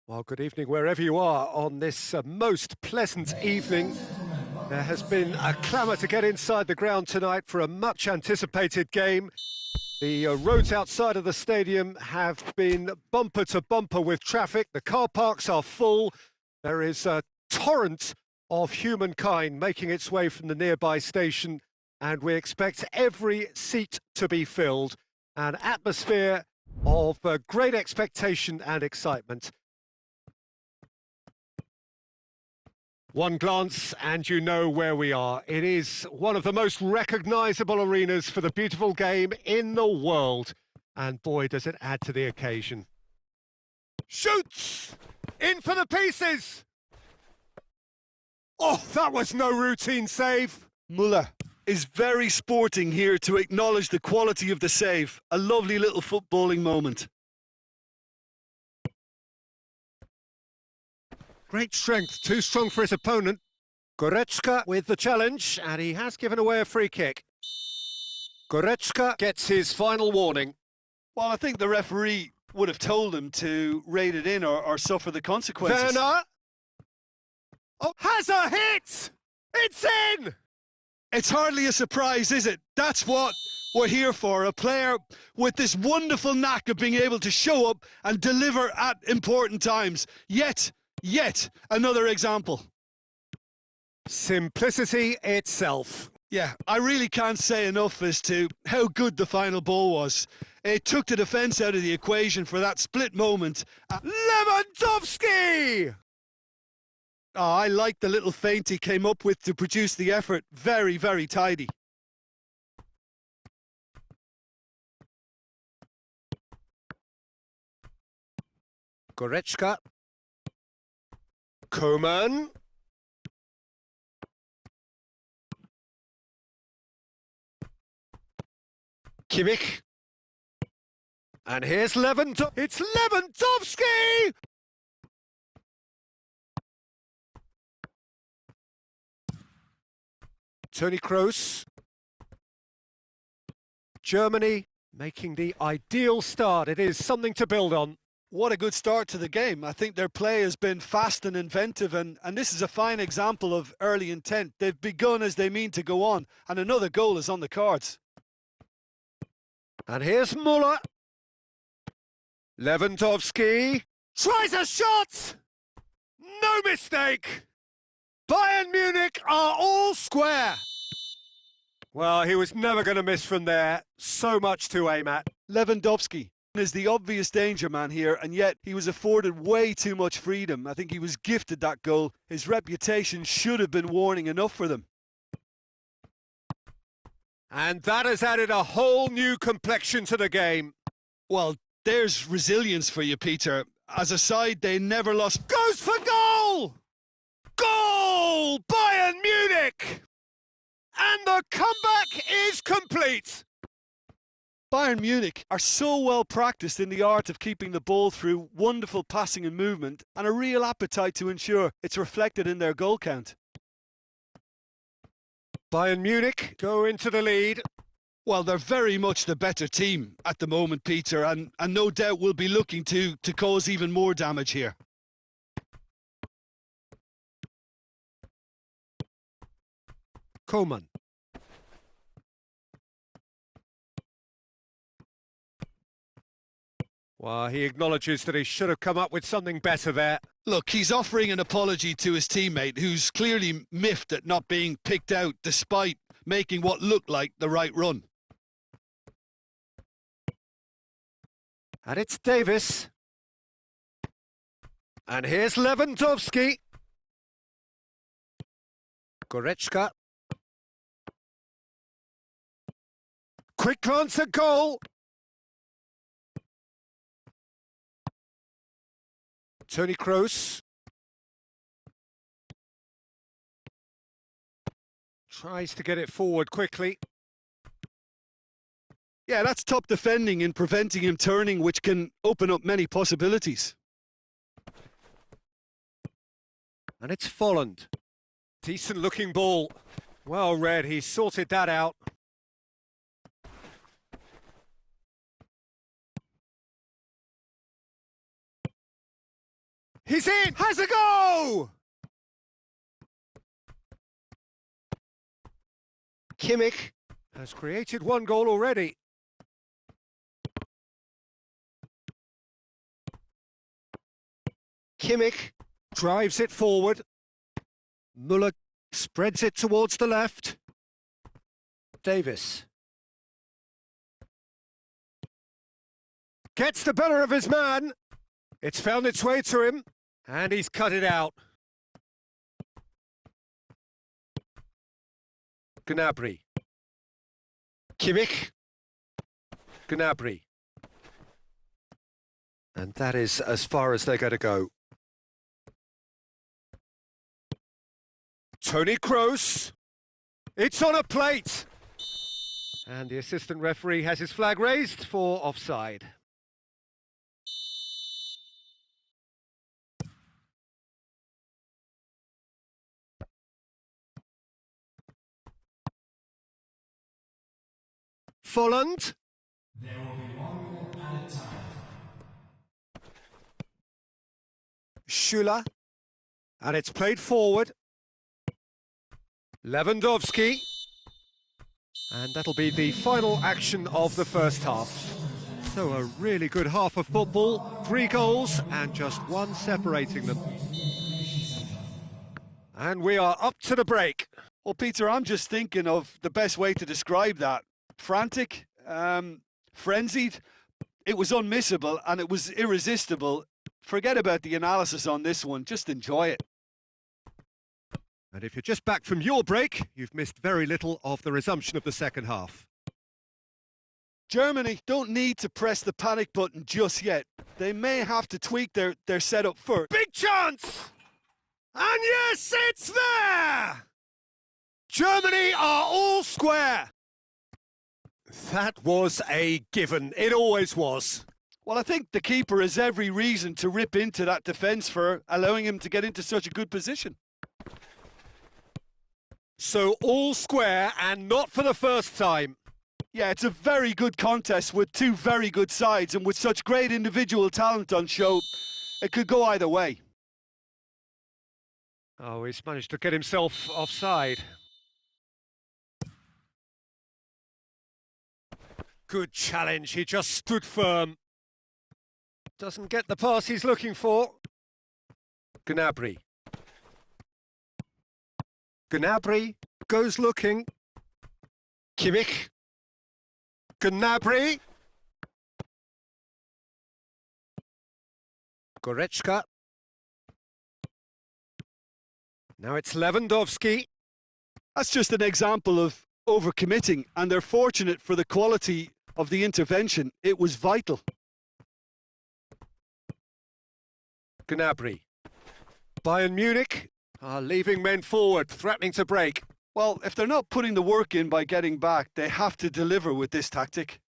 Well, good evening wherever you are on this most pleasant evening. There has been a clamour to get inside the ground tonight for a much anticipated game. The roads outside of the stadium have been bumper to bumper with traffic. The car parks are full. There is a torrent of humankind making its way from the nearby station, and we expect every seat to be filled. An atmosphere of great expectation and excitement. One glance and you know where we are. It is one of the most recognisable arenas for the beautiful game in the world. And boy, does it add to the occasion. Shoots! In for the pieces! Oh, that was no routine save. Muller is very sporting here to acknowledge the quality of the save. A lovely little footballing moment. Great strength, too strong for his opponent. Goretzka with the challenge, and he has given away a free kick. Goretzka gets his final warning. Well, I think the referee would have told him to rate it in or suffer the consequences. Werner! Oh, has a hit! It's in! It's hardly a surprise, is it? That's what we're here for. A player with this wonderful knack of being able to show up and deliver at important times. Yet another example. Simplicity itself. Yeah, I really can't say enough as to how good the final ball was. It took the defence out of the equation for that split moment. Lewandowski! Oh, I like the little feint he came up with to produce the effort. Very, very tidy. Goretzka. Koeman. Kimmich. And here's Lewandowski. It's Lewandowski! Toni Kroos. Germany making the ideal start. It is something to build on. What a good start to the game. I think their play has been fast and inventive, and this is a fine example of early intent. They've begun as they mean to go on, and another goal is on the cards. And here's Muller. Lewandowski tries a shot! No mistake! Bayern Munich are all square. Well, he was never going to miss from there. So much to aim at. Lewandowski is the obvious danger man here, and yet he was afforded way too much freedom. I think he was gifted that goal. His reputation should have been warning enough for them. And that has added a whole new complexion to the game. Well, there's resilience for you, Peter. As a side, they never lost. Goes for goal! Goal! Bayern Munich! And the comeback is complete. Bayern Munich are so well practiced in the art of keeping the ball through wonderful passing and movement, and a real appetite to ensure it's reflected in their goal count. Bayern Munich go into the lead. Well, they're very much the better team at the moment, Peter, and no doubt will be looking to cause even more damage here. Koeman. Well, he acknowledges that he should have come up with something better there. Look, he's offering an apology to his teammate, who's clearly miffed at not being picked out despite making what looked like the right run. And it's Davis. And here's Lewandowski. Goretzka. Quick glance at goal. Toni Kroos. Tries to get it forward quickly. Yeah, that's top defending and preventing him turning, which can open up many possibilities. And it's Folland. Decent looking ball. Well read, he sorted that out. He's in! Has a go! Kimmich has created one goal already. Kimmich drives it forward. Müller spreads it towards the left. Davis gets the better of his man. It's found its way to him, and he's cut it out. Gnabry. Kimmich. Gnabry. And that is as far as they're going to go. Toni Kroos. It's on a plate. And the assistant referee has his flag raised for offside. Folland. There will be 1 minute added time. Schüller. And it's played forward. Lewandowski. And that'll be the final action of the first half. So a really good half of football, 3 goals and just one separating them. And we are up to the break. Well, Peter, I'm just thinking of the best way to describe that. Frantic, frenzied. It was unmissable and it was irresistible. Forget about the analysis on this one. Just enjoy it. And if you're just back from your break, you've missed very little of the resumption of the second half. Germany don't need to press the panic button just yet. They may have to tweak their setup first. Big chance! And yes, it's there! Germany are all square. That was a given. It always was. Well, I think the keeper has every reason to rip into that defence for allowing him to get into such a good position. So all square, and not for the first time. Yeah, it's a very good contest with 2 very good sides, and with such great individual talent on show, it could go either way. Oh, he's managed to get himself offside. Good challenge, he just stood firm. Doesn't get the pass he's looking for. Gnabry. Gnabry goes looking. Kimmich. Gnabry. Goretzka. Now it's Lewandowski. That's just an example of overcommitting, and they're fortunate for the quality of the intervention. It was vital. Gnabry. Bayern Munich are leaving men forward, threatening to break. Well, if they're not putting the work in by getting back, they have to deliver with this tactic.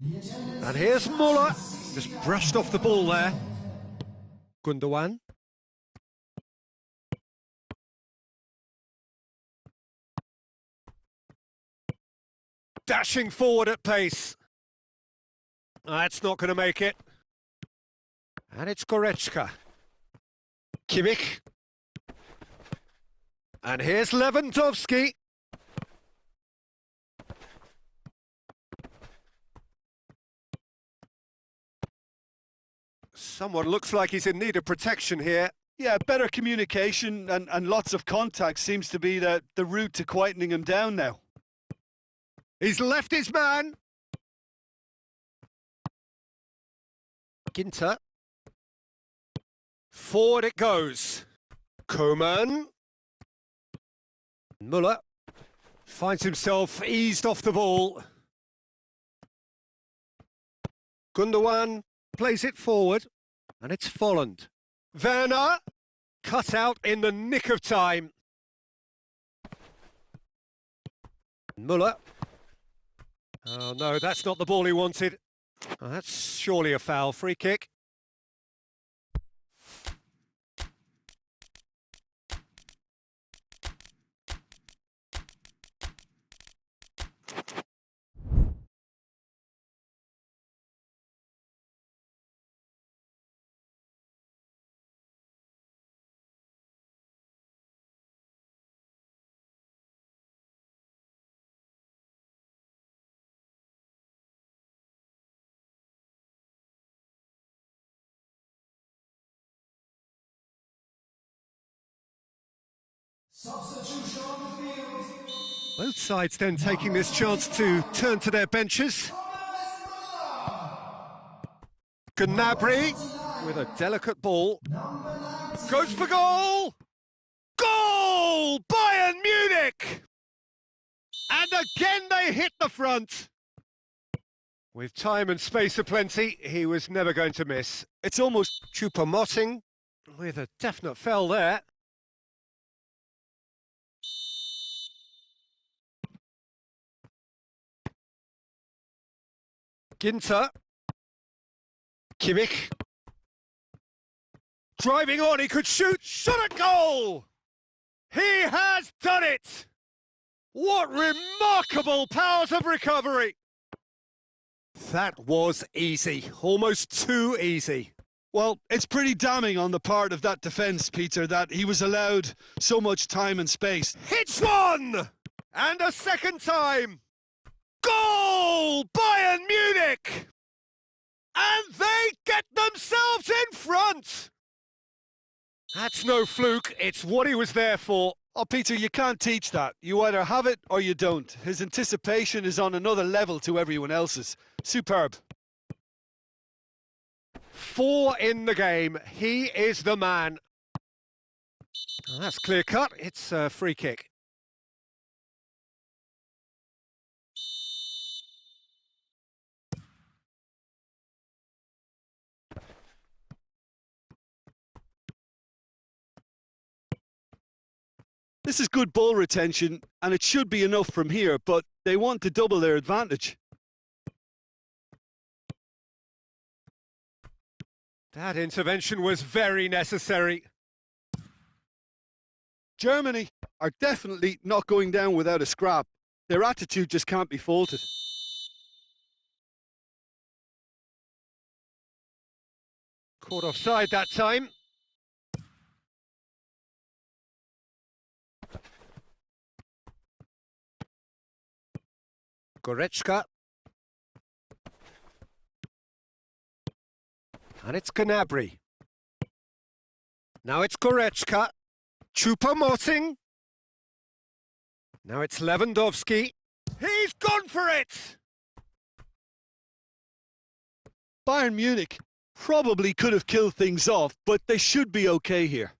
And here's Müller. Just brushed off the ball there. Gundogan. Dashing forward at pace. That's not going to make it. And it's Goretzka. Kimmich. And here's Lewandowski. Someone looks like he's in need of protection here. Yeah, better communication and lots of contact seems to be the route to quietening him down now. He's left his man. Ginter. Forward it goes. Koeman. Müller finds himself eased off the ball. Gundogan plays it forward, and it's Folland. Werner cut out in the nick of time. Müller. Oh no, that's not the ball he wanted. Oh, that's surely a foul. Free kick. Substitution on the field. Both sides then taking this chance to turn to their benches. Gnabry with a delicate ball. Goes for goal! Goal! Bayern Munich! And again they hit the front. With time and space aplenty, he was never going to miss. It's almost Choupo-Moting with a definite foul there. Ginter. Kimmich. Driving on, he could shoot. Shot at goal! He has done it! What remarkable powers of recovery! That was easy, almost too easy. Well, it's pretty damning on the part of that defence, Peter, that he was allowed so much time and space. Hits one! And a second time! Goal! Bayern Munich! And they get themselves in front! That's no fluke, it's what he was there for. Oh, Peter, you can't teach that. You either have it or you don't. His anticipation is on another level to everyone else's. Superb. 4 in the game. He is the man. Well, that's clear cut. It's a free kick. This is good ball retention, and it should be enough from here, but they want to double their advantage. That intervention was very necessary. Germany are definitely not going down without a scrap. Their attitude just can't be faulted. Caught offside that time. Goretzka. And it's Gnabry. Now it's Goretzka. Choupo-Moting. Now it's Lewandowski. He's gone for it! Bayern Munich probably could have killed things off, but they should be okay here.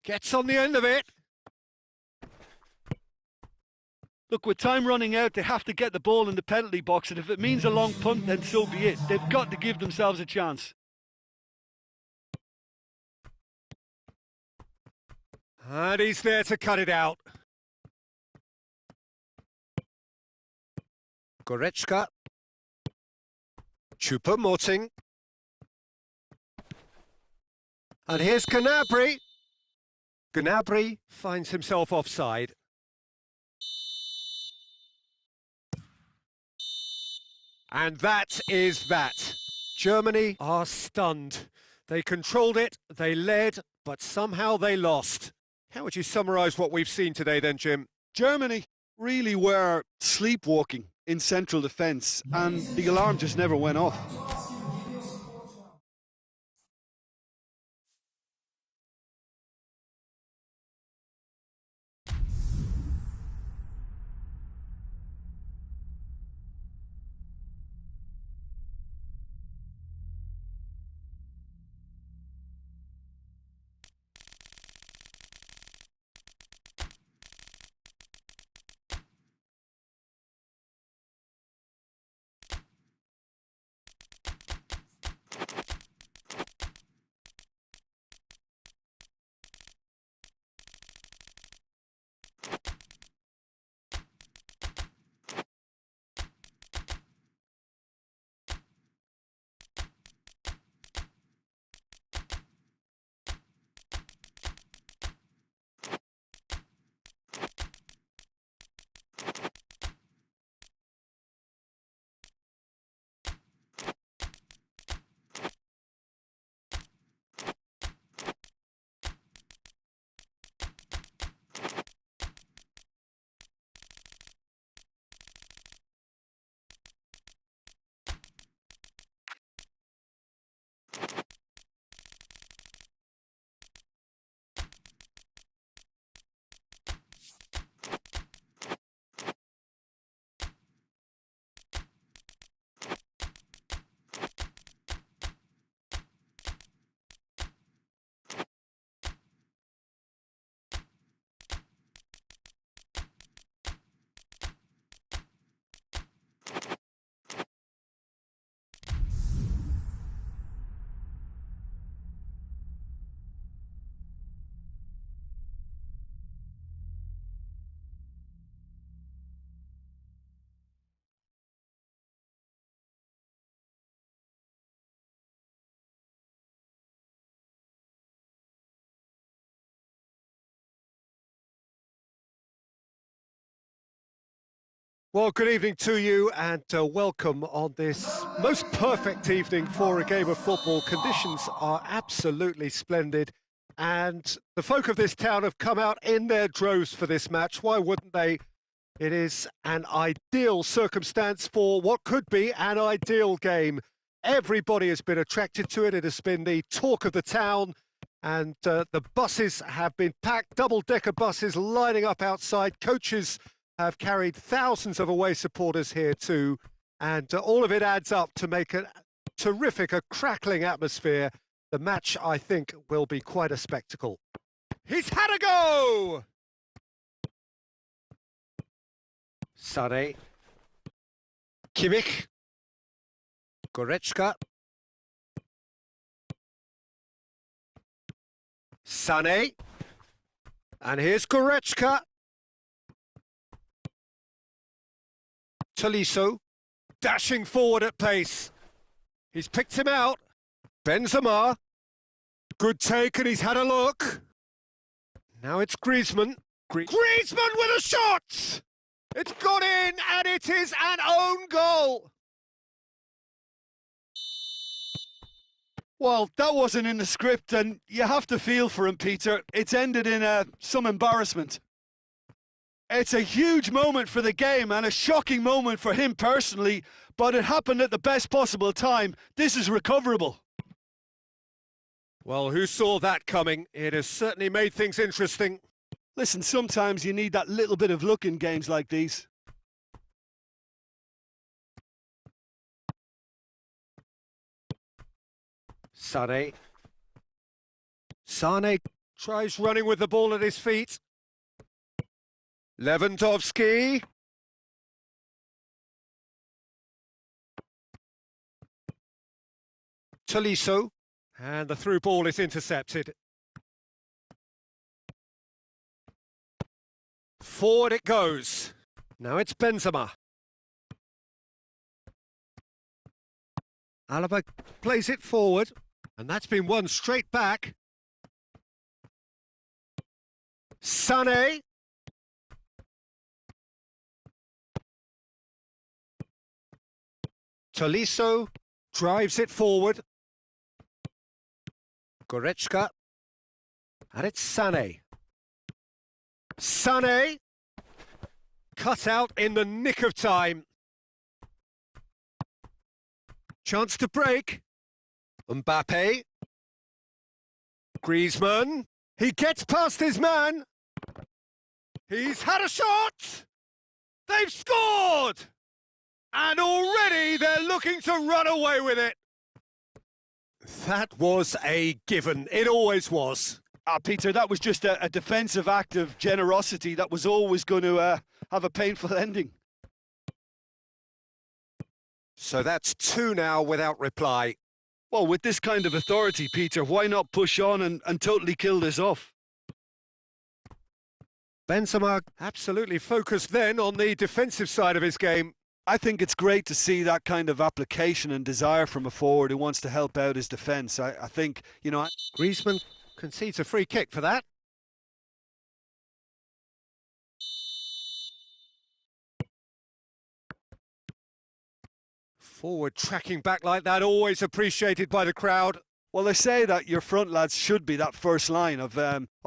Gets on the end of it. Look, with time running out, they have to get the ball in the penalty box, and if it means a long punt, then so be it. They've got to give themselves a chance. And he's there to cut it out. Goretzka. Choupo-Moting. And here's Gnabry. Gnabry finds himself offside. And that is that. Germany are stunned. They controlled it, they led, but somehow they lost. How would you summarise what we've seen today then, Jim? Germany really were sleepwalking in central defence, and the alarm just never went off. Well, good evening to you and welcome on this most perfect evening for a game of football. Conditions are absolutely splendid and the folk of this town have come out in their droves for this match. Why wouldn't they? It is an ideal circumstance for what could be an ideal game. Everybody has been attracted to it. It has been the talk of the town and the buses have been packed, double-decker buses lining up outside. Coaches have carried thousands of away supporters here too, and all of it adds up to make a terrific, a crackling atmosphere. The match, I think, will be quite a spectacle. He's had a go! Sane. Kimmich. Goretzka. Sane. And here's Goretzka. Tolisso, dashing forward at pace. He's picked him out. Benzema. Good take, and he's had a look. Now it's Griezmann. Griezmann with a shot! It's gone in, and it is an own goal. Well, that wasn't in the script, and you have to feel for him, Peter. It's ended in some embarrassment. It's a huge moment for the game and a shocking moment for him personally, but it happened at the best possible time. This is recoverable. Well, who saw that coming? It has certainly made things interesting. Listen, sometimes you need that little bit of luck in games like these. Sane. Sane tries running with the ball at his feet. Lewandowski. Tolisso. And the through ball is intercepted. Forward it goes. Now it's Benzema. Alaba plays it forward. And that's been won straight back. Sane. Tolisso drives it forward. Goretzka. And it's Sane. Sane. Cut out in the nick of time. Chance to break. Mbappe. Griezmann. He gets past his man. He's had a shot. They've scored. And already they're looking to run away with it. That was a given. It always was. Peter, that was just a defensive act of generosity that was always going to have a painful ending. So that's 2 now without reply. Well, with this kind of authority, Peter, why not push on and totally kill this off? Benzema absolutely focused then on the defensive side of his game. I think it's great to see that kind of application and desire from a forward who wants to help out his defence. I think, you know... Griezmann concedes a free kick for that. Forward tracking back like that, always appreciated by the crowd. Well, they say that your front lads should be that first line of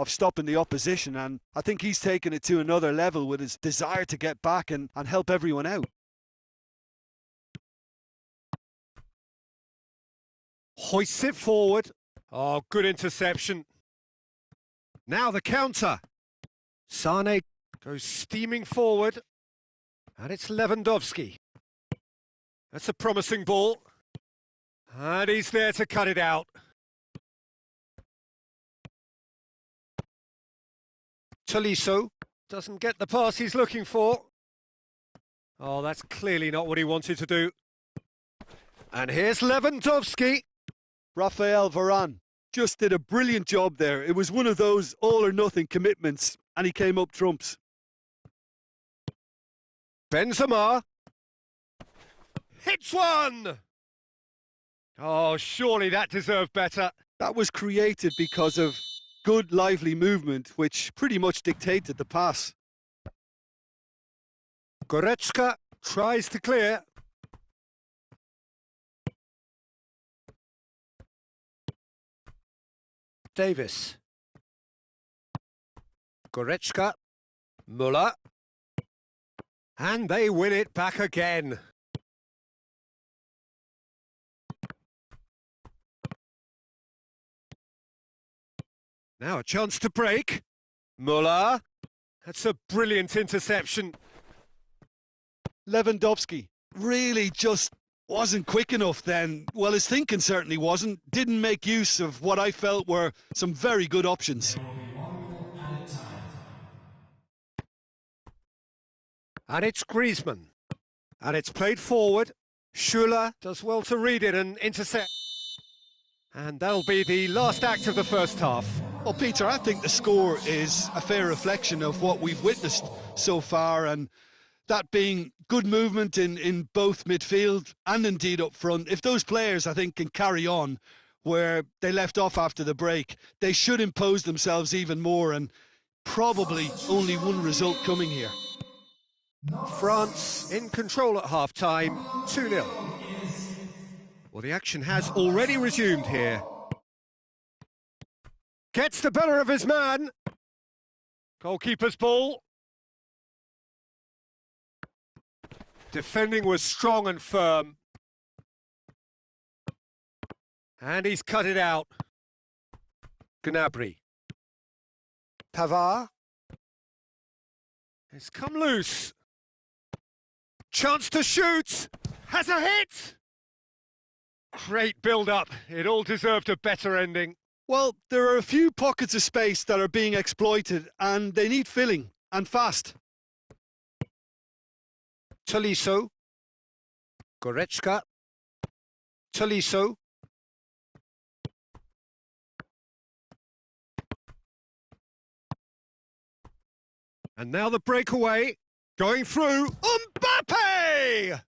stopping the opposition, and I think he's taken it to another level with his desire to get back and help everyone out. Hoists it forward. Oh, good interception. Now the counter. Sane goes steaming forward. And it's Lewandowski. That's a promising ball. And he's there to cut it out. Tolisso doesn't get the pass he's looking for. Oh, that's clearly not what he wanted to do. And here's Lewandowski. Rafael Varane just did a brilliant job there. It was one of those all-or-nothing commitments, and he came up trumps. Benzema. Hits one! Oh, surely that deserved better. That was created because of good, lively movement, which pretty much dictated the pass. Goretzka tries to clear. Davis. Goretzka. Müller. And they win it back again. Now a chance to break. Müller. That's a brilliant interception. Lewandowski really just wasn't quick enough then. Well, his thinking certainly wasn't. Didn't make use of what I felt were some very good options. And it's Griezmann. And it's played forward. Schuler does well to read it and intercept. And that'll be the last act of the first half. Well, Peter, I think the score is a fair reflection of what we've witnessed so far, and that being good movement in both midfield and indeed up front. If those players, I think, can carry on where they left off after the break, they should impose themselves even more, and probably only one result coming here. France in control at half-time, 2-0. Well, the action has already resumed here. Gets the better of his man. Goalkeeper's ball. Defending was strong and firm. And he's cut it out. Gnabry. Pavard. It's come loose. Chance to shoot. Has a hit. Great build-up. It all deserved a better ending. Well, there are a few pockets of space that are being exploited, and they need filling, and fast. Tolisso. Goretzka. Tolisso. And now the breakaway. Going through. Mbappe!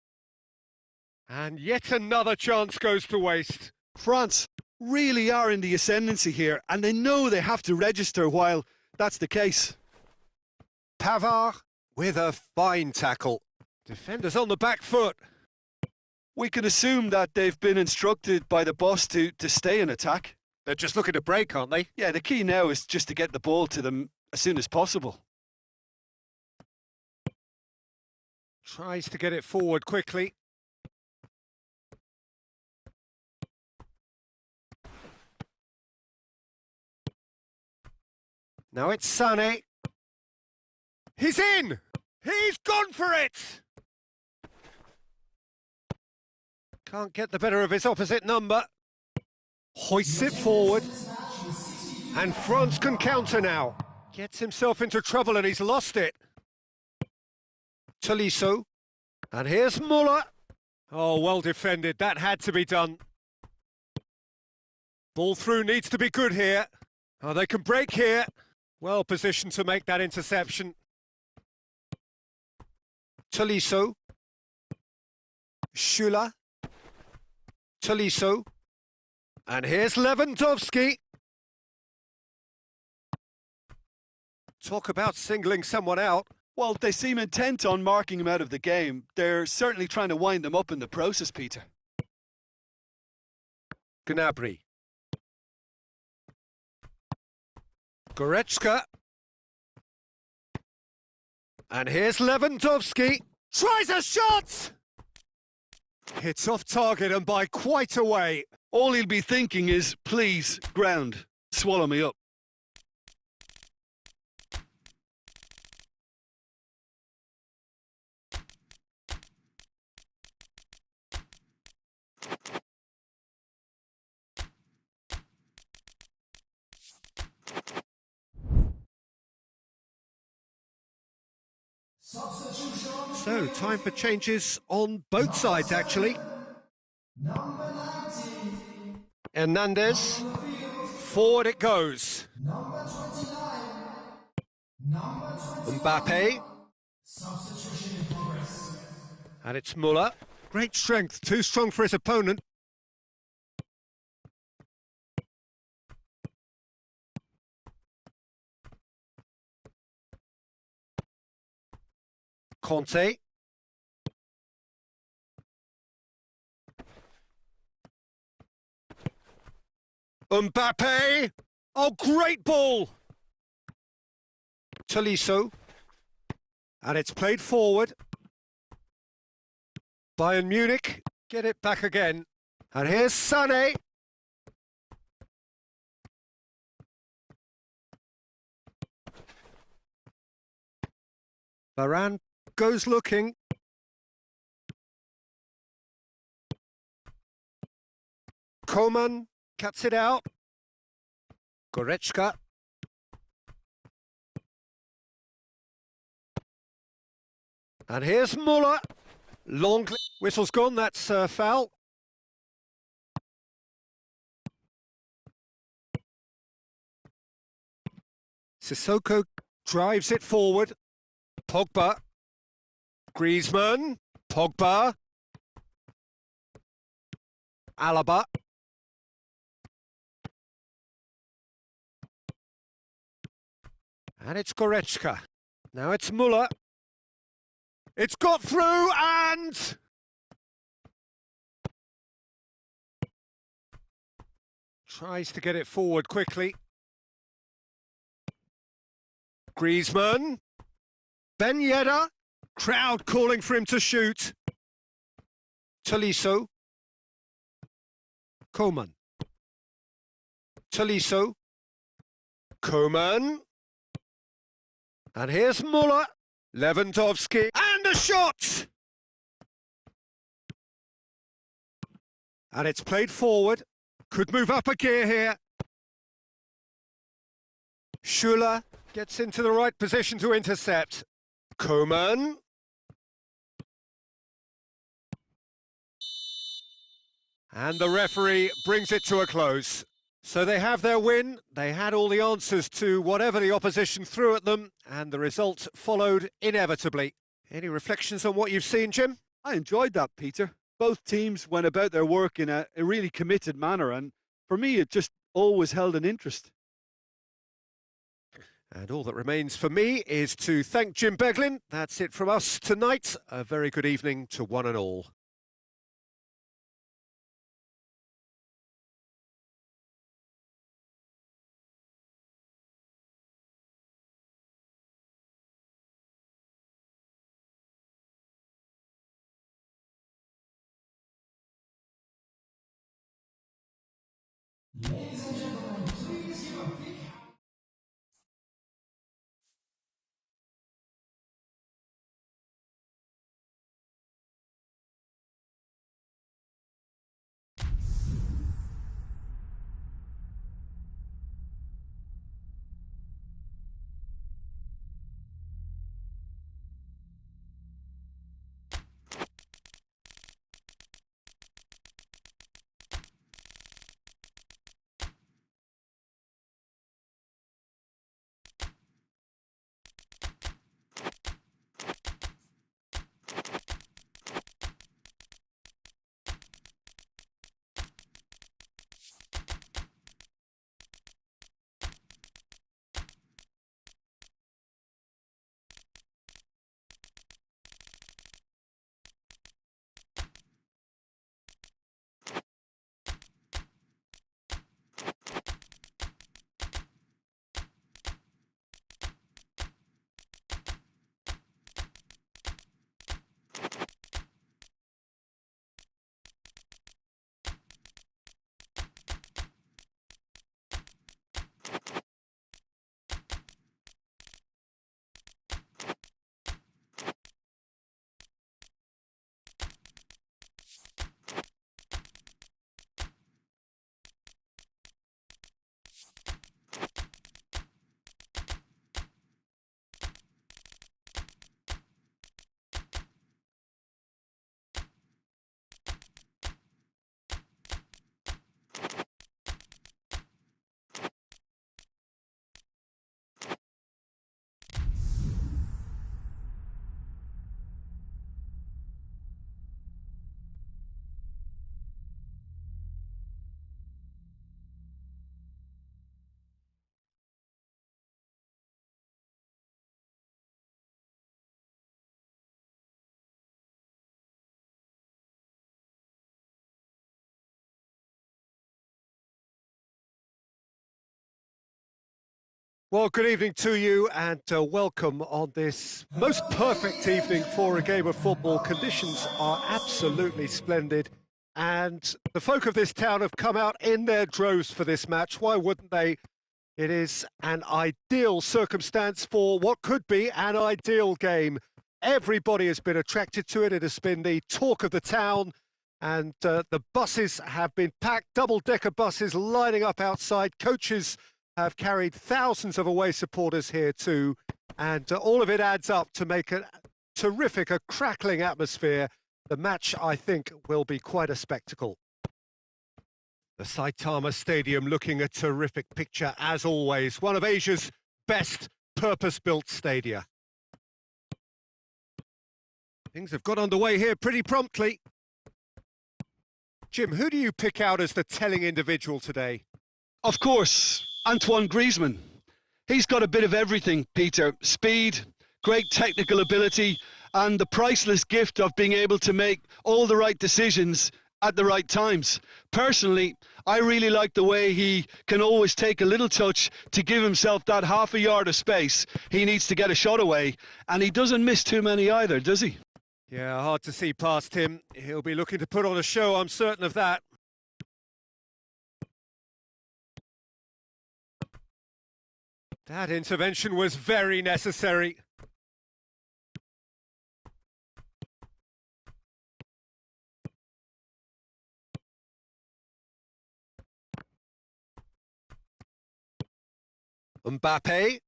And yet another chance goes to waste. France really are in the ascendancy here, and they know they have to register while that's the case. Pavard with a fine tackle. Defenders on the back foot. We can assume that they've been instructed by the boss to stay in attack. They're just looking to break, aren't they? Yeah, the key now is just to get the ball to them as soon as possible. Tries to get it forward quickly. Now it's Sané. He's in! He's gone for it! Can't get the better of his opposite number. Hoists it forward. And France can counter now. Gets himself into trouble and he's lost it. Tolisso. And here's Müller. Oh, well defended. That had to be done. Ball through needs to be good here. Oh, they can break here. Well positioned to make that interception. Tolisso. Schuler. Tolisso. And here's Lewandowski. Talk about singling someone out. Well, they seem intent on marking him out of the game. They're certainly trying to wind them up in the process, Peter. Gnabry. Goretzka. And here's Lewandowski. Tries a shot! It's off target and by quite a way. All he'll be thinking is, please, ground, swallow me up. So, time for changes on both sides, actually. Hernandez. Forward it goes. Mbappe. And it's Müller. Great strength, too strong for his opponent. Conte. Mbappe! Oh, great ball! Tolisso. And it's played forward. Bayern Munich get it back again. And here's Sané. Varane goes looking. Coman cuts it out. Goretzka. And here's Muller. Long whistle's gone, that's foul. Sissoko drives it forward. Pogba. Griezmann. Pogba. Alaba. And it's Goretzka. Now it's Muller. It's got through and... tries to get it forward quickly. Griezmann. Ben Yedder. Crowd calling for him to shoot. Tolisso. Coman. Tolisso. Coman. And here's Muller. Lewandowski. And a shot! And it's played forward. Could move up a gear here. Schuller gets into the right position to intercept. Coman. And the referee brings it to a close. So they have their win. They had all the answers to whatever the opposition threw at them, and the result followed inevitably. Any reflections on what you've seen, Jim? I enjoyed that, Peter. Both teams went about their work in a really committed manner, and for me, it just always held an interest. And all that remains for me is to thank Jim Beglin. That's it from us tonight. A very good evening to one and all. Ladies and gentlemen, please give a big Well, good evening to you and welcome on this most perfect evening for a game of football. Conditions are absolutely splendid and the folk of this town have come out in their droves for this match. Why wouldn't they? It is an ideal circumstance for what could be an ideal game. Everybody has been attracted to it. It has been the talk of the town and the buses have been packed, double-decker buses lining up outside. Coaches have carried thousands of away supporters here too, and all of it adds up to make a terrific, a crackling atmosphere. The match, I think, will be quite a spectacle. The Saitama Stadium looking a terrific picture, as always. One of Asia's best purpose-built stadia. Things have got underway here pretty promptly. Jim, who do you pick out as the telling individual today? Of course, Antoine Griezmann. He's got a bit of everything, Peter. Speed, great technical ability, and the priceless gift of being able to make all the right decisions at the right times. Personally, I really like the way he can always take a little touch to give himself that half a yard of space. He needs to get a shot away, and he doesn't miss too many either, does he? Yeah, hard to see past him. He'll be looking to put on a show, I'm certain of that. That intervention was very necessary. Mbappe.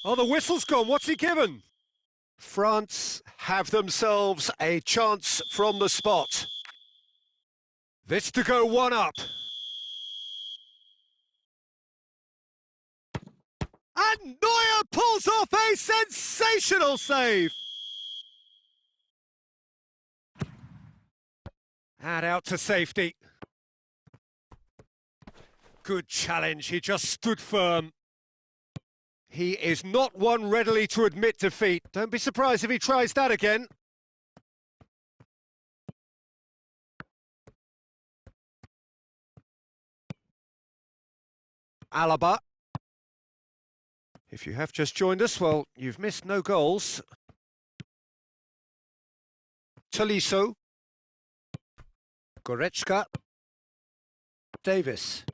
Oh, the whistle's gone. What's he given? France have themselves a chance from the spot. This to go one up. And Neuer pulls off a sensational save. And out to safety. Good challenge, he just stood firm. He is not one readily to admit defeat. Don't be surprised if he tries that again. Alaba. If you have just joined us, well, you've missed no goals. Tolisso. Goretzka. Davis.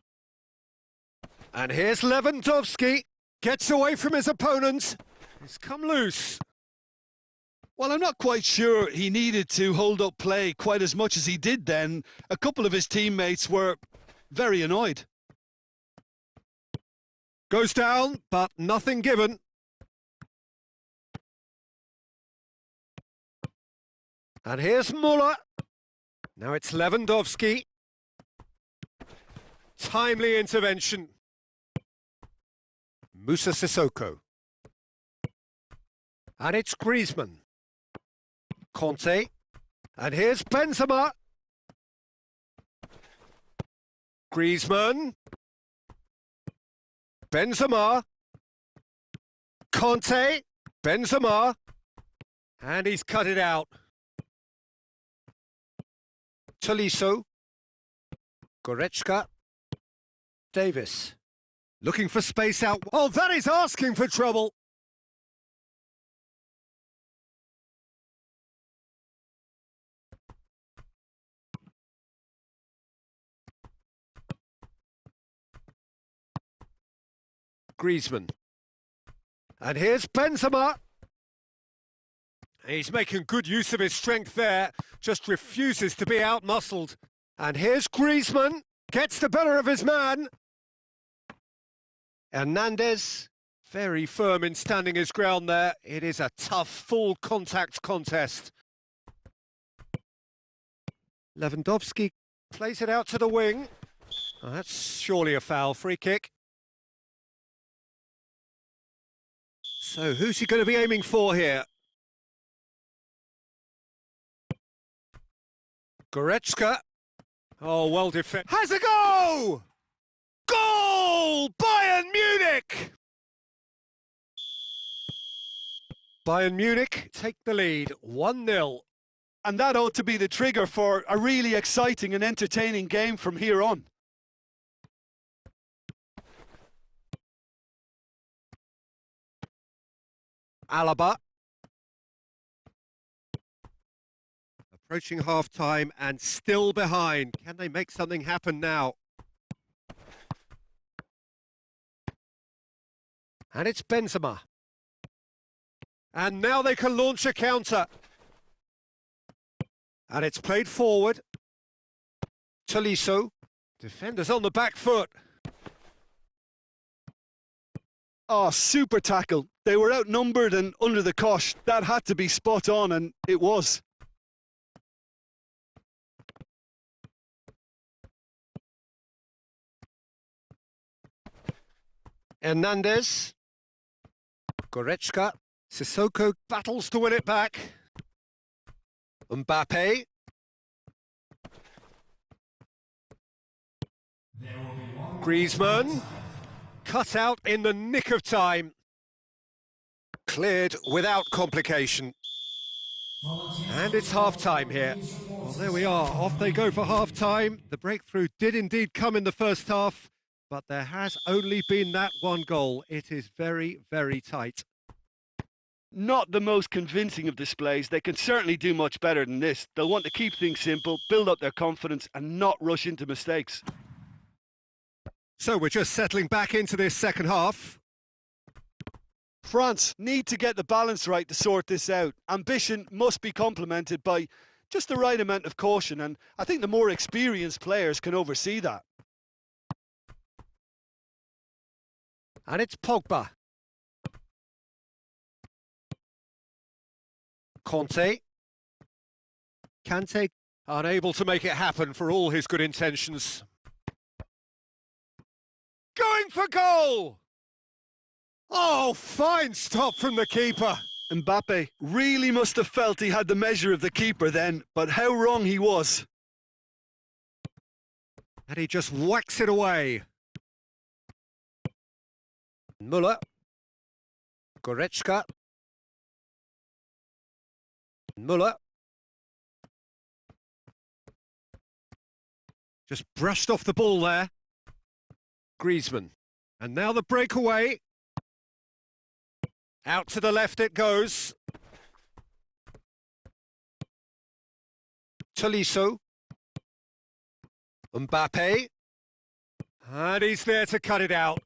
And here's Lewandowski. Gets away from his opponent. He's come loose. Well, I'm not quite sure he needed to hold up play quite as much as he did then. A couple of his teammates were very annoyed. Goes down, but nothing given. And here's Muller. Now it's Lewandowski. Timely intervention. Moussa Sissoko. And it's Griezmann. Conte. And here's Benzema. Griezmann. Benzema. Conte. Benzema. And he's cut it out. Tolisso. Goretzka. Davis. Looking for space out. Oh, that is asking for trouble. Griezmann. And here's Benzema. He's making good use of his strength there. Just refuses to be out-muscled. And here's Griezmann. Gets the better of his man. Hernandez, very firm in standing his ground there. It is a tough, full contact contest. Lewandowski plays it out to the wing. Oh, that's surely a foul, free kick. So who's he going to be aiming for here? Goretzka. Oh, well defended. Has a go! Goal! Bayern Munich! Bayern Munich take the lead, 1-0. And that ought to be the trigger for a really exciting and entertaining game from here on. Alaba. Approaching half-time and still behind. Can they make something happen now? And it's Benzema. And now they can launch a counter. And it's played forward. Tolisso. Defenders on the back foot. Oh, super tackle. They were outnumbered and under the cosh. That had to be spot on, and it was. Hernandez. Goretzka. Sissoko battles to win it back. Mbappe. Griezmann. Cut out in the nick of time. Cleared without complication. And it's half-time here. Well, there we are. Off they go for half-time. The breakthrough did indeed come in the first half, but there has only been that one goal. It is very, very tight. Not the most convincing of displays. They can certainly do much better than this. They'll want to keep things simple, build up their confidence, and not rush into mistakes. So we're just settling back into this second half. France need to get the balance right to sort this out. Ambition must be complemented by just the right amount of caution, and I think the more experienced players can oversee that. And it's Pogba. Kante. Kante unable to make it happen for all his good intentions. Going for goal! Oh, fine stop from the keeper. Mbappe really must have felt he had the measure of the keeper then, but how wrong he was. And he just whacks it away. Müller. Goretzka. Müller. Just brushed off the ball there. Griezmann. And now the breakaway. Out to the left it goes. Tolisso. Mbappe. And he's there to cut it out.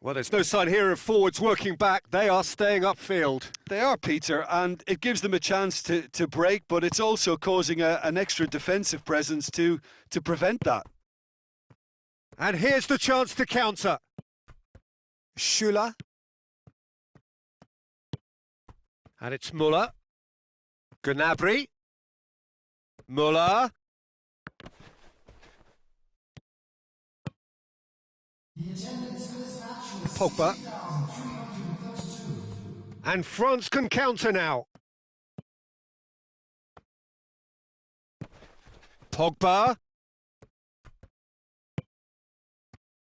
Well, there's no sign here of forwards working back. They are staying upfield. They are, Peter, and it gives them a chance to break, but it's also causing an extra defensive presence to prevent that. And here's the chance to counter. Schüller. And it's Müller. Gnabry. Müller. Pogba. And France can counter now. Pogba.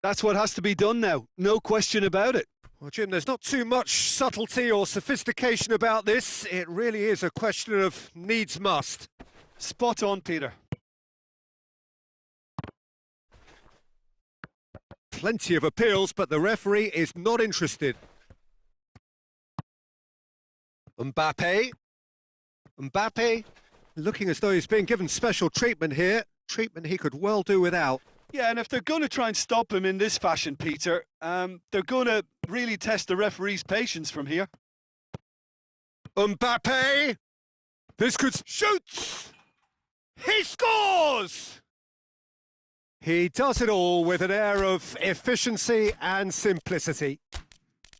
That's what has to be done now, no question about it. Well, Jim, there's not too much subtlety or sophistication about this. It really is a question of needs must. Spot on, Peter. Plenty of appeals, but the referee is not interested. Mbappe. Mbappe looking as though he's being given special treatment here. Treatment he could well do without. Yeah, and if they're going to try and stop him in this fashion, Peter, they're going to really test the referee's patience from here. Mbappe! This could shoot! He scores! He does it all with an air of efficiency and simplicity.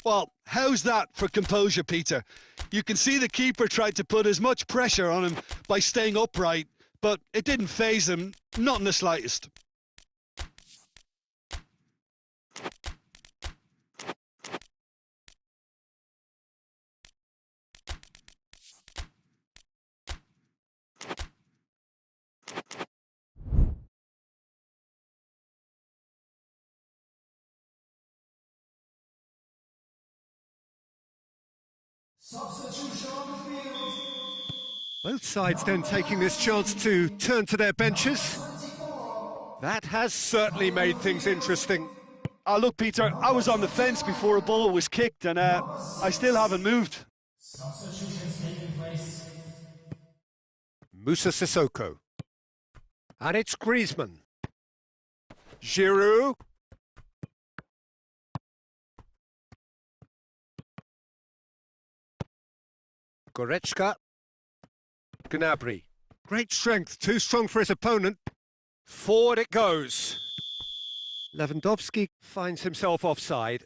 Well, how's that for composure, Peter? You can see the keeper tried to put as much pressure on him by staying upright, but it didn't faze him, not in the slightest. Substitution on the field. Both sides then taking this chance to turn to their benches. That has certainly made things interesting. Look, Peter, I was on the fence before a ball was kicked, and I still haven't moved. Substitutions taking place. Moussa Sissoko. And it's Griezmann. Giroud. Goretzka. Gnabry. Great strength, too strong for his opponent. Forward it goes. Lewandowski finds himself offside.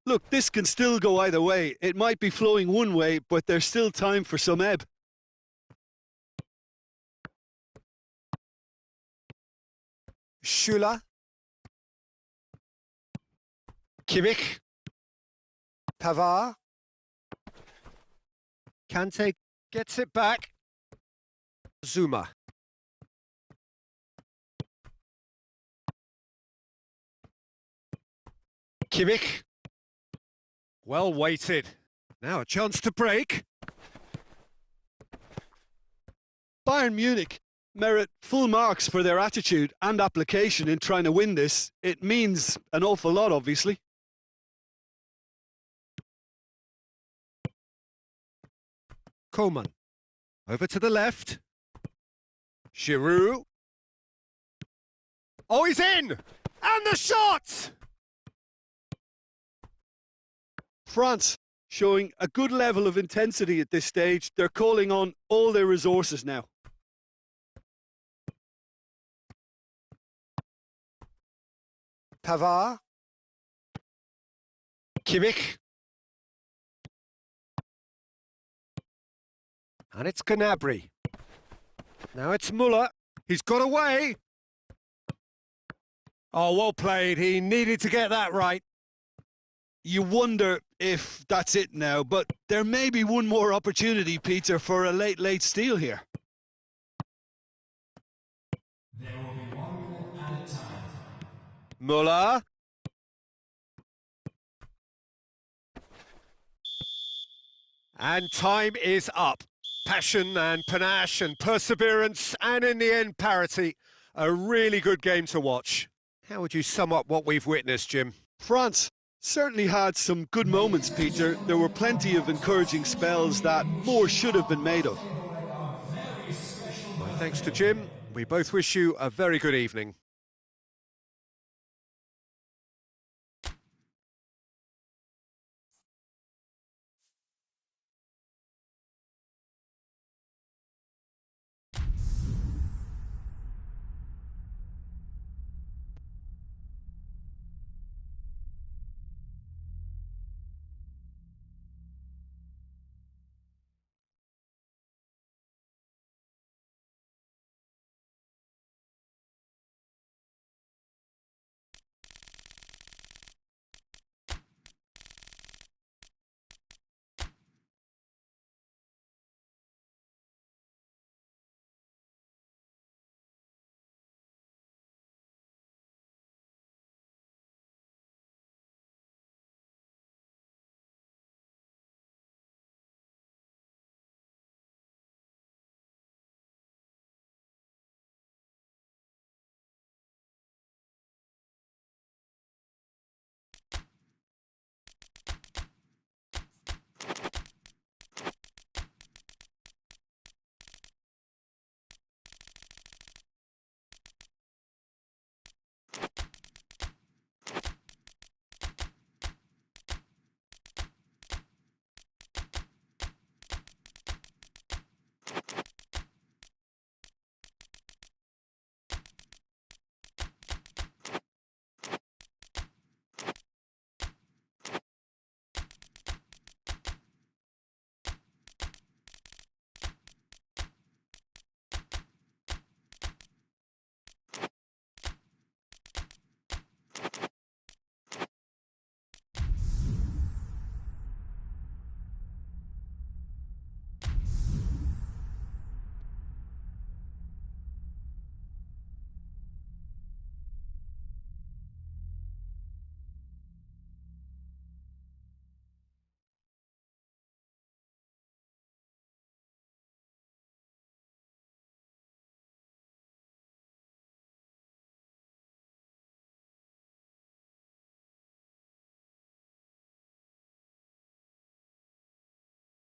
Look, this can still go either way. It might be flowing one way, but there's still time for some ebb. Schüller. Kimmich. Pavard. Kante gets it back. Zuma. Kimmich. Well weighted. Now a chance to break. Bayern Munich merit full marks for their attitude and application in trying to win this. It means an awful lot, obviously. Coman. Over to the left. Giroud. Oh, he's in! And the shot! France showing a good level of intensity at this stage. They're calling on all their resources now. Pavard. Kimmich. And it's Gnabry. Now it's Muller. He's got away. Oh, well played. He needed to get that right. You wonder if that's it now, but there may be one more opportunity, Peter, for a late steal here. There will be 1 minute at a time. Muller. And time is up. Passion and panache and perseverance, and in the end, parity. A really good game to watch. How would you sum up what we've witnessed, Jim? France certainly had some good moments, Peter. There were plenty of encouraging spells that more should have been made of. My thanks to Jim. We both wish you a very good evening.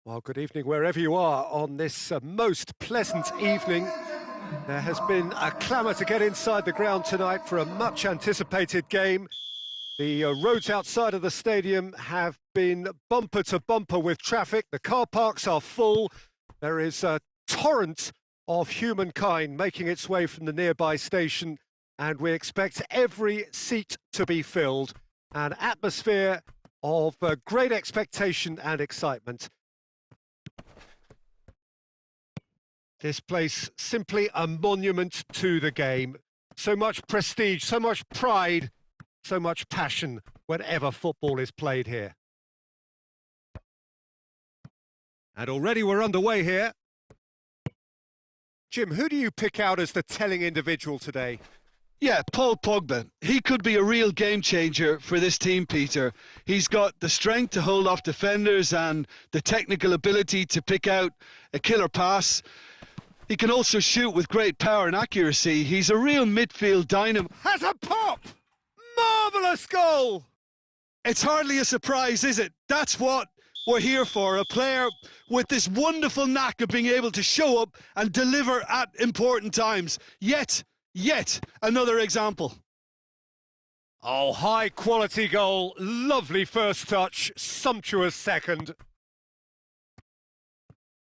Well, good evening wherever you are on this most pleasant evening. There has been a clamour to get inside the ground tonight for a much anticipated game. The roads outside of the stadium have been bumper to bumper with traffic. The car parks are full. There is a torrent of humankind making its way from the nearby station, and we expect every seat to be filled. An atmosphere of great expectation and excitement. This place simply a monument to the game. So much prestige, so much pride, so much passion whenever football is played here. And already we're underway here. Jim, who do you pick out as the telling individual today? Yeah, Paul Pogba. He could be a real game changer for this team, Peter. He's got the strength to hold off defenders and the technical ability to pick out a killer pass. He can also shoot with great power and accuracy. He's a real midfield dynamo. Has a pop! Marvellous goal! It's hardly a surprise, is it? That's what we're here for. A player with this wonderful knack of being able to show up and deliver at important times. Yet another example. Oh, high quality goal. Lovely first touch. Sumptuous second.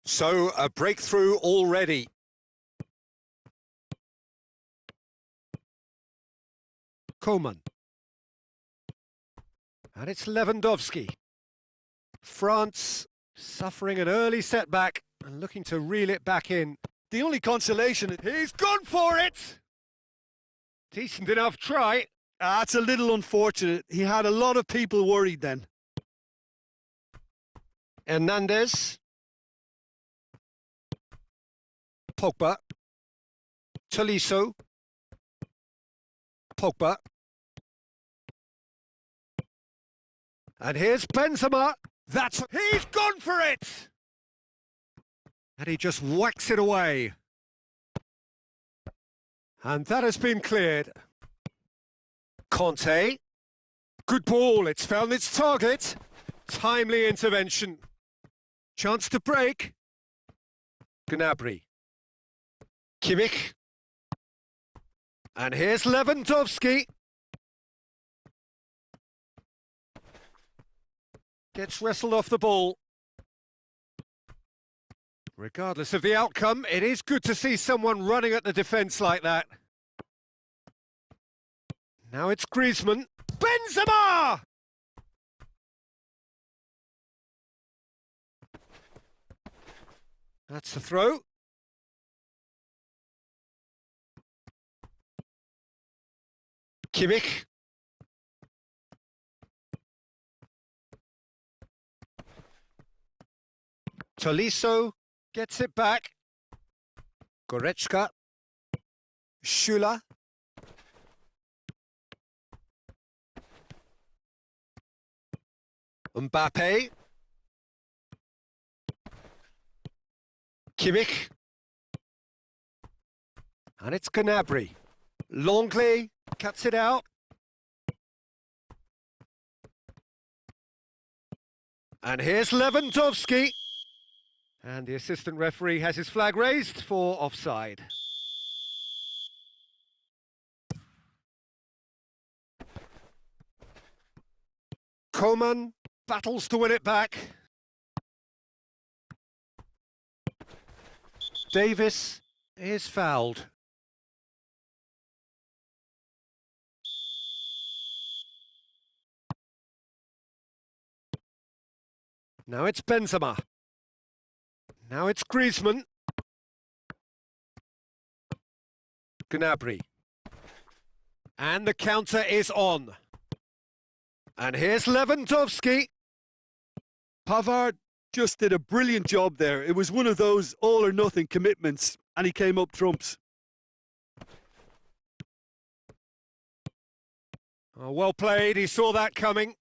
So, a breakthrough already. Coman. And it's Lewandowski. France suffering an early setback and looking to reel it back in. The only consolation... He's gone for it! Decent enough try. That's a little unfortunate. He had a lot of people worried then. Hernandez. Pogba. Tolisso. Pogba. And here's Benzema. He's gone for it! And he just whacks it away. And that has been cleared. Conte. Good ball, it's found its target. Timely intervention. Chance to break. Gnabry. Kimmich. And here's Lewandowski. Gets wrestled off the ball. Regardless of the outcome, it is good to see someone running at the defence like that. Now it's Griezmann. Benzema! That's the throw. Kimmich. Tolisso gets it back. Goretzka. Schüller. Mbappe. Kimmich. And it's Gnabry. Longley cuts it out. And here's Lewandowski. And the assistant referee has his flag raised for offside. Coman battles to win it back. Davis is fouled. Now it's Benzema. Now it's Griezmann. Gnabry. And the counter is on. And here's Lewandowski. Pavard just did a brilliant job there. It was one of those all-or-nothing commitments, and he came up trumps. Oh, well played, he saw that coming.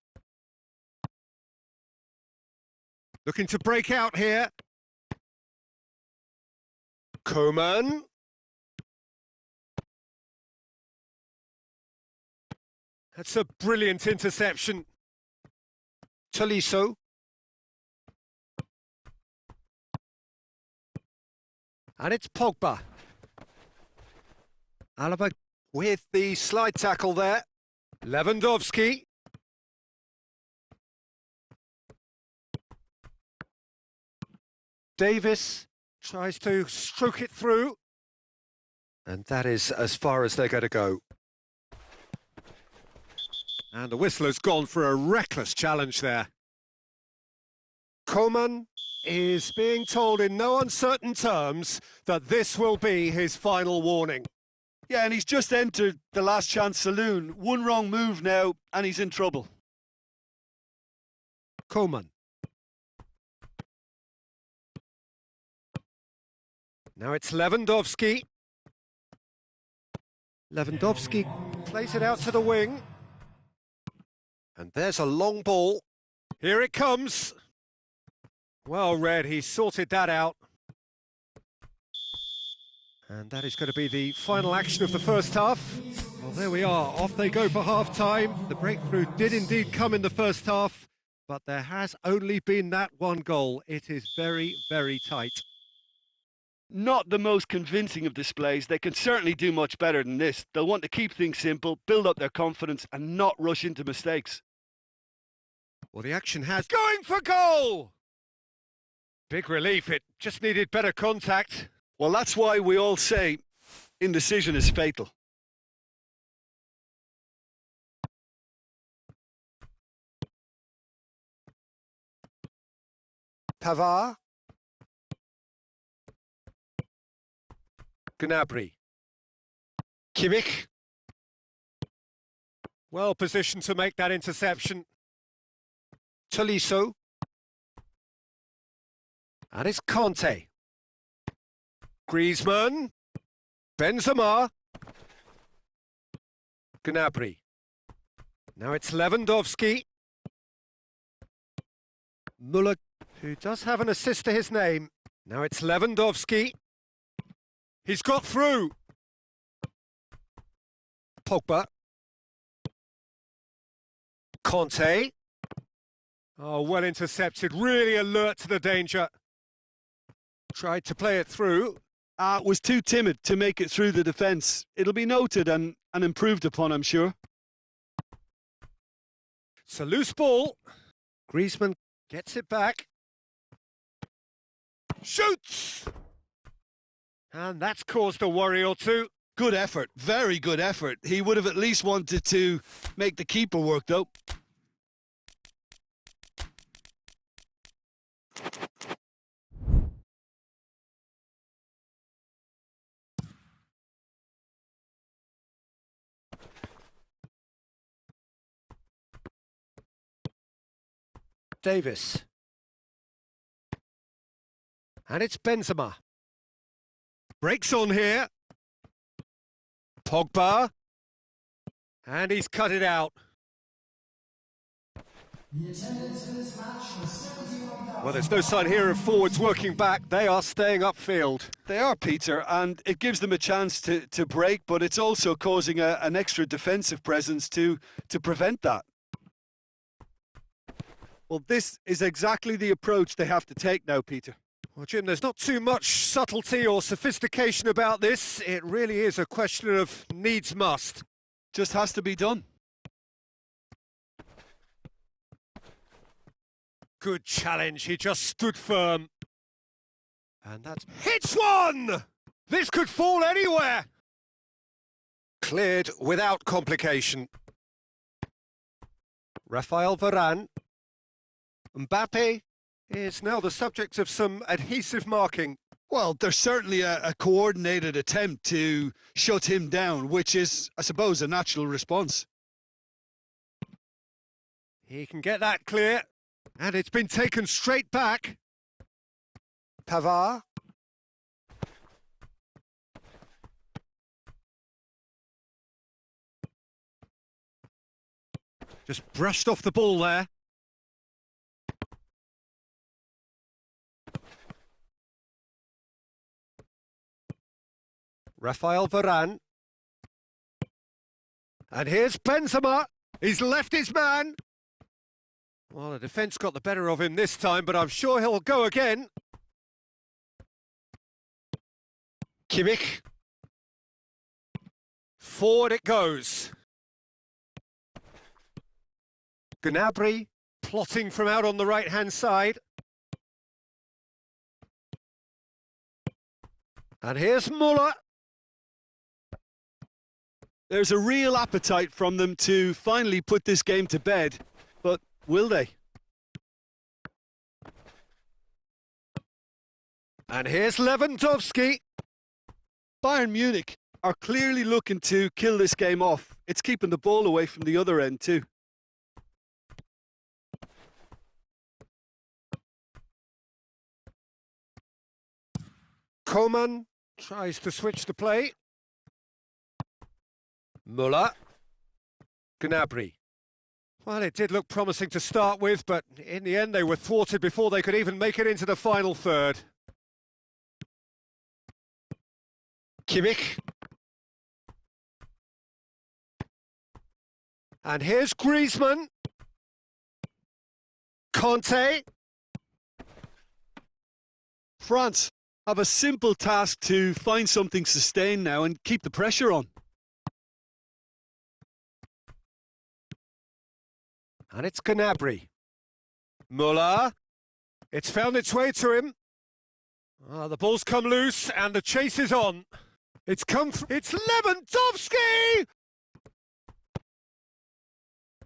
Looking to break out here. Coman. That's a brilliant interception. Tolisso. And it's Pogba. Alaba with the slide tackle there. Lewandowski. Davis tries to stroke it through. And that is as far as they're going to go. And the whistle has gone for a reckless challenge there. Koeman is being told in no uncertain terms that this will be his final warning. Yeah, and he's just entered the last chance saloon. One wrong move now, and he's in trouble. Koeman. Now it's Lewandowski. Lewandowski plays it out to the wing. And there's a long ball. Here it comes. Well read, he sorted that out. And that is going to be the final action of the first half. Well, there we are. Off they go for half-time. The breakthrough did indeed come in the first half, but there has only been that one goal. It is very, very tight. Not the most convincing of displays. They can certainly do much better than this. They'll want to keep things simple, build up their confidence, and not rush into mistakes. Well, the action has... Going for goal! Big relief. It just needed better contact. Well, that's why we all say indecision is fatal. Pavard. Gnabry. Kimmich. Well positioned to make that interception. Tolisso. And it's Conte. Griezmann. Benzema. Gnabry. Now it's Lewandowski. Müller, who does have an assist to his name. Now it's Lewandowski. He's got through. Pogba. Conte. Oh, well intercepted. Really alert to the danger. Tried to play it through. Was too timid to make it through the defence. It'll be noted and improved upon, I'm sure. It's a loose ball. Griezmann gets it back. Shoots! And that's caused a worry or two. Good effort, very good effort. He would have at least wanted to make the keeper work, though. Davis. And it's Benzema. Breaks on here. Pogba. And he's cut it out. Well, there's no sign here of forwards working back. They are staying upfield. They are, Peter, and it gives them a chance to break, but it's also causing an extra defensive presence to prevent that. Well, this is exactly the approach they have to take now, Peter. Well, Jim, there's not too much subtlety or sophistication about this. It really is a question of needs must. Just has to be done. Good challenge. He just stood firm. And that's... Hits one! This could fall anywhere! Cleared without complication. Raphael Varane. Mbappe is now the subject of some adhesive marking. Well, there's certainly a coordinated attempt to shut him down, which is, I suppose, a natural response. He can get that clear, and it's been taken straight back. Pavard. Just brushed off the ball there. Raphael Varane. And here's Benzema. He's left his man. Well, the defence got the better of him this time, but I'm sure he'll go again. Kimmich. Forward it goes. Gnabry plotting from out on the right-hand side. And here's Muller. There's a real appetite from them to finally put this game to bed, but will they? And here's Lewandowski. Bayern Munich are clearly looking to kill this game off. It's keeping the ball away from the other end too. Coman tries to switch the play. Muller. Gnabry. Well, it did look promising to start with, but in the end they were thwarted before they could even make it into the final third. Kimmich. And here's Griezmann. Conte. France have a simple task to find something sustained now and keep the pressure on. And it's Gnabry. Muller. It's found its way to him. The ball's come loose and the chase is on. It's Lewandowski!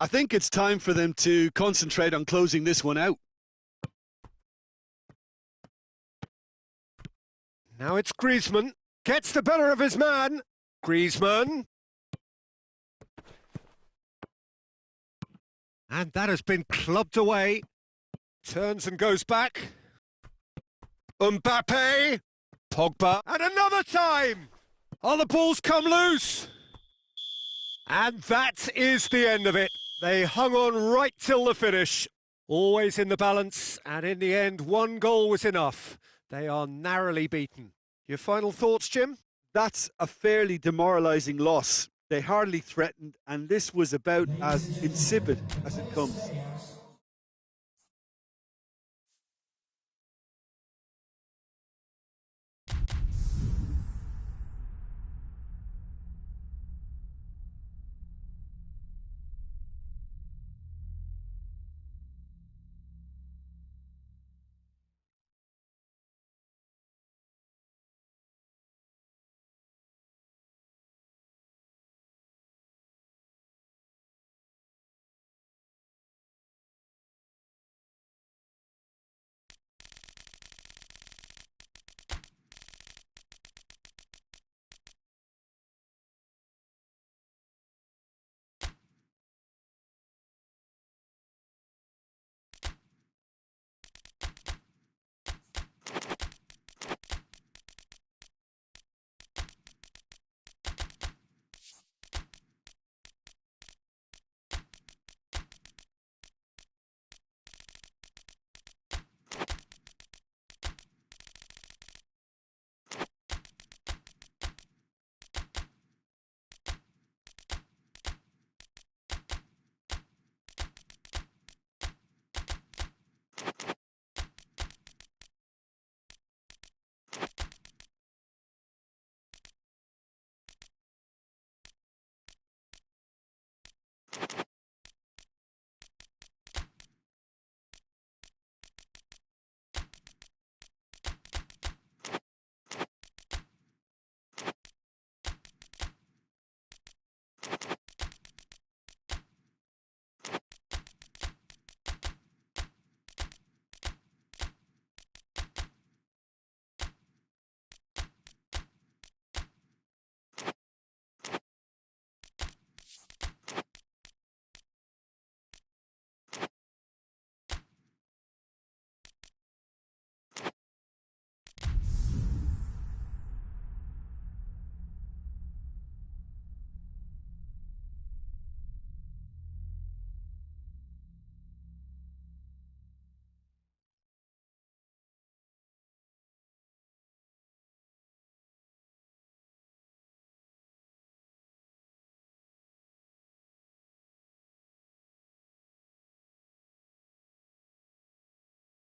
I think it's time for them to concentrate on closing this one out. Now it's Griezmann. Gets the better of his man. Griezmann. And that has been clubbed away. Turns and goes back. Mbappe. Pogba. And another time! The ball's come loose. And that is the end of it. They hung on right till the finish. Always in the balance, and in the end, one goal was enough. They are narrowly beaten. Your final thoughts, Jim? That's a fairly demoralising loss. They hardly threatened, and this was about as insipid as it comes.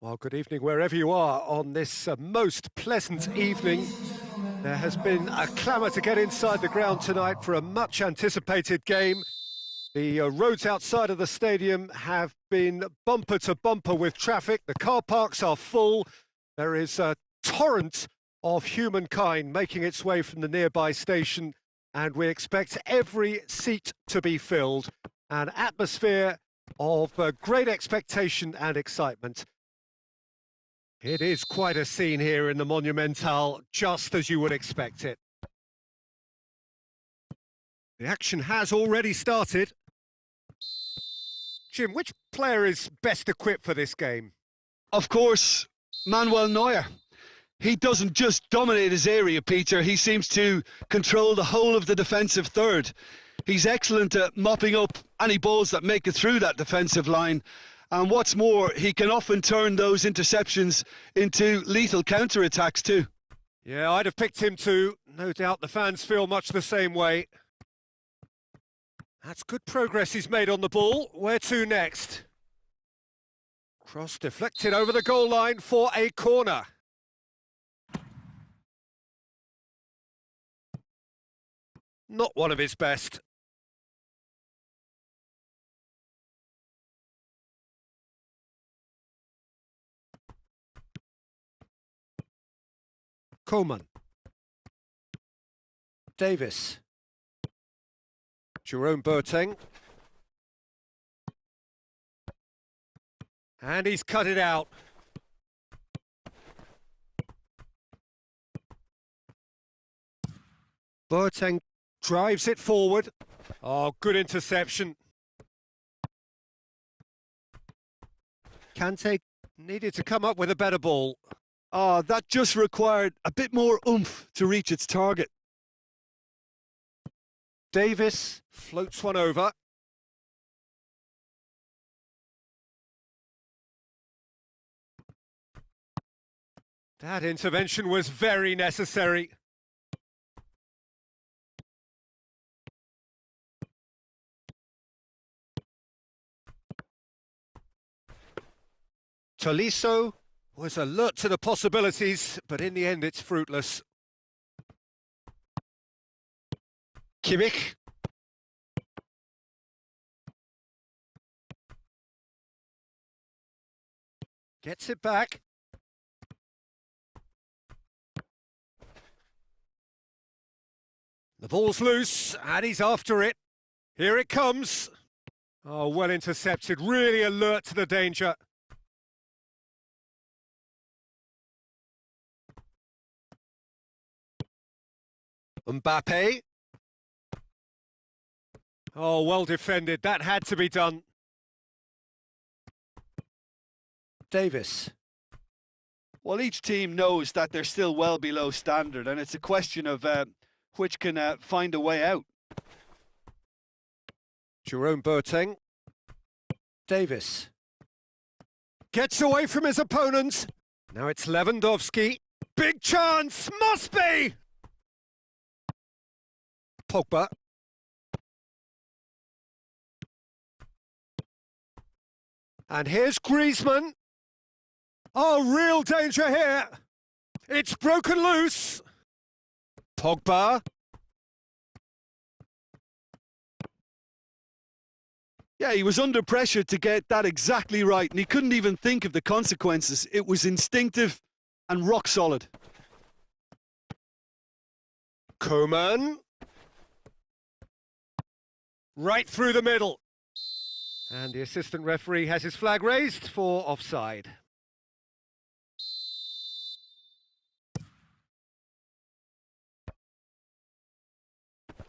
Well, good evening wherever you are on this most pleasant evening. There has been a clamour to get inside the ground tonight for a much anticipated game. The roads outside of the stadium have been bumper to bumper with traffic. The car parks are full. There is a torrent of humankind making its way from the nearby station, and we expect every seat to be filled. An atmosphere of great expectation and excitement. It is quite a scene here in the Monumental, just as you would expect it. The action has already started. Jim, which player is best equipped for this game? Of course, Manuel Neuer. He doesn't just dominate his area, Peter. He seems to control the whole of the defensive third. He's excellent at mopping up any balls that make it through that defensive line. And what's more, he can often turn those interceptions into lethal counter-attacks too. Yeah, I'd have picked him too. No doubt the fans feel much the same way. That's good progress he's made on the ball. Where to next? Cross deflected over the goal line for a corner. Not one of his best. Coleman. Davis. Jerome Boateng. And he's cut it out. Boateng drives it forward. Oh, good interception. Kante needed to come up with a better ball. That just required a bit more oomph to reach its target. Davis floats one over. That intervention was very necessary. Tolisso was alert to the possibilities, but in the end it's fruitless. Kimmich. Gets it back. The ball's loose, and he's after it. Here it comes. Oh, well intercepted, really alert to the danger. Mbappe. Oh, well defended. That had to be done. Davis. Well, each team knows that they're still well below standard, and it's a question of which can find a way out. Jerome Boateng. Davis. Gets away from his opponent. Now it's Lewandowski. Big chance! Must be! Pogba. And here's Griezmann. Oh, real danger here. It's broken loose. Pogba. Yeah, he was under pressure to get that exactly right, and he couldn't even think of the consequences. It was instinctive and rock solid. Coman. Right through the middle. And the assistant referee has his flag raised for offside.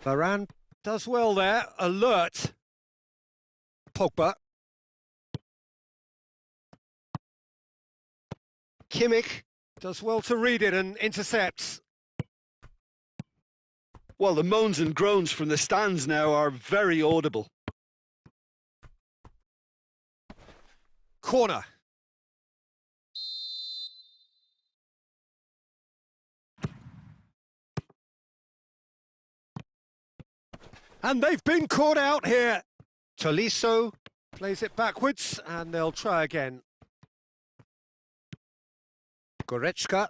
Varane does well there, alert. Pogba. Kimmich does well to read it and intercepts. Well, the moans and groans from the stands now are very audible. Corner. And they've been caught out here. Tolisso plays it backwards and they'll try again. Goretzka.